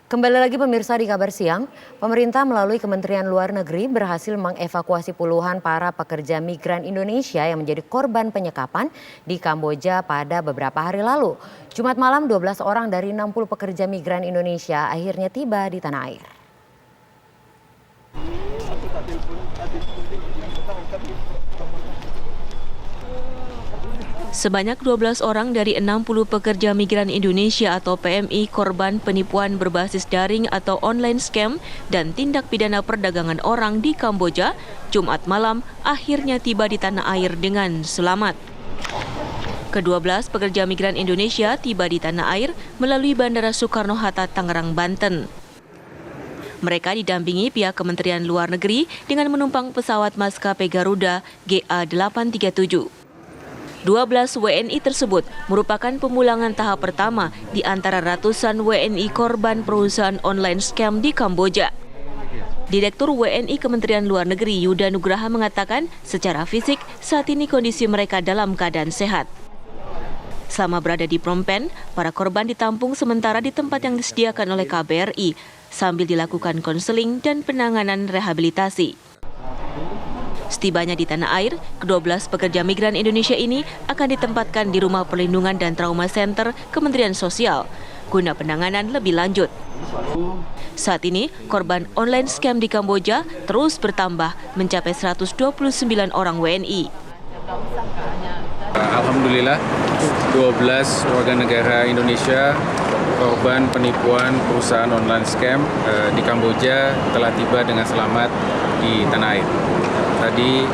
Kembali lagi pemirsa di Kabar Siang, pemerintah melalui Kementerian Luar Negeri berhasil mengevakuasi puluhan para pekerja migran Indonesia yang menjadi korban penyekapan di Kamboja pada beberapa hari lalu. Jumat malam 12 orang dari 60 pekerja migran Indonesia akhirnya tiba di tanah air. Sebanyak 12 orang dari 60 pekerja migran Indonesia atau PMI korban penipuan berbasis daring atau online scam dan tindak pidana perdagangan orang di Kamboja, Jumat malam akhirnya tiba di tanah air dengan selamat. Ke-12 pekerja migran Indonesia tiba di tanah air melalui Bandara Soekarno-Hatta, Tangerang, Banten. Mereka didampingi pihak Kementerian Luar Negeri dengan menumpang pesawat maskapai Garuda GA837. 12 WNI tersebut merupakan pemulangan tahap pertama di antara ratusan WNI korban perusahaan online scam di Kamboja. Direktur WNI Kementerian Luar Negeri Yuda Nugraha mengatakan secara fisik saat ini kondisi mereka dalam keadaan sehat. Selama berada di Phnom Penh, para korban ditampung sementara di tempat yang disediakan oleh KBRI sambil dilakukan konseling dan penanganan rehabilitasi. Setibanya di tanah air, ke-12 pekerja migran Indonesia ini akan ditempatkan di Rumah Perlindungan dan Trauma Center Kementerian Sosial guna penanganan lebih lanjut. Saat ini, korban online scam di Kamboja terus bertambah mencapai 129 orang WNI. Alhamdulillah, 12 warga negara Indonesia korban penipuan perusahaan online scam di Kamboja telah tiba dengan selamat di tanah air. Tadi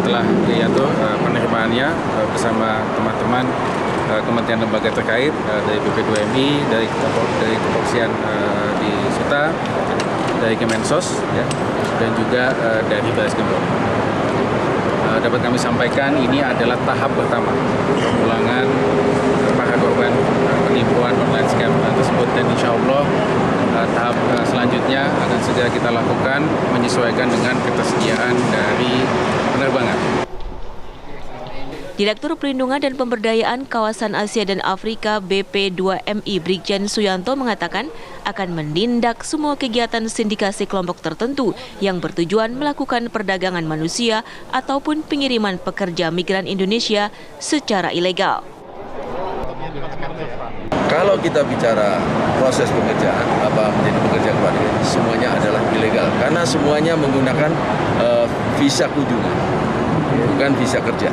telah diatur penerimaannya bersama teman-teman kementerian lembaga terkait dari BP2MI, dari kepolisian di Suta, dari Kemensos, ya, dan juga dari Baris Krim Polri. Dapat kami sampaikan ini adalah tahap pertama pemulangan para korban penipuan online scam tersebut, dan insya Allah tahap selanjutnya akan segera kita lakukan menyesuaikan dengan ketersediaan dari penerbangan. Direktur Perlindungan dan Pemberdayaan Kawasan Asia dan Afrika BP2MI Brigjen Suyanto mengatakan akan menindak semua kegiatan sindikasi kelompok tertentu yang bertujuan melakukan perdagangan manusia ataupun pengiriman pekerja migran Indonesia secara ilegal. Kalau kita bicara proses pekerjaan, menjadi pekerja luar negeri, semuanya adalah ilegal. Karena semuanya menggunakan visa kunjungan, bukan visa kerja.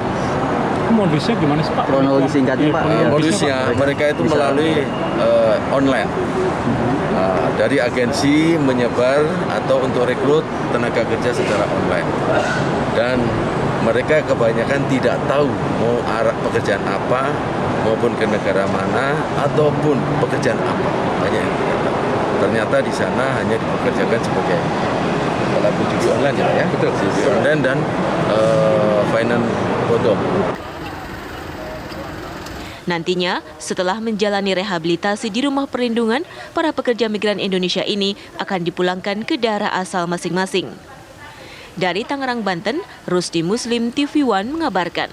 Modusnya gimana sih Pak? Kronologi singkatnya Pak? Modusnya mereka itu melalui online. Dari agensi menyebar atau untuk rekrut tenaga kerja secara online. Dan mereka kebanyakan tidak tahu mau arah pekerjaan apa, maupun ke negara mana, ataupun pekerjaan apa. Banyak yang tidak tahu. Ternyata di sana hanya dipekerjakan sebagai pelaku judi online, ya, betul. Judi online dan finance bodong. Nantinya, setelah menjalani rehabilitasi di rumah perlindungan, para pekerja migran Indonesia ini akan dipulangkan ke daerah asal masing-masing. Dari Tangerang, Banten, Rusdi Muslim TV One mengabarkan.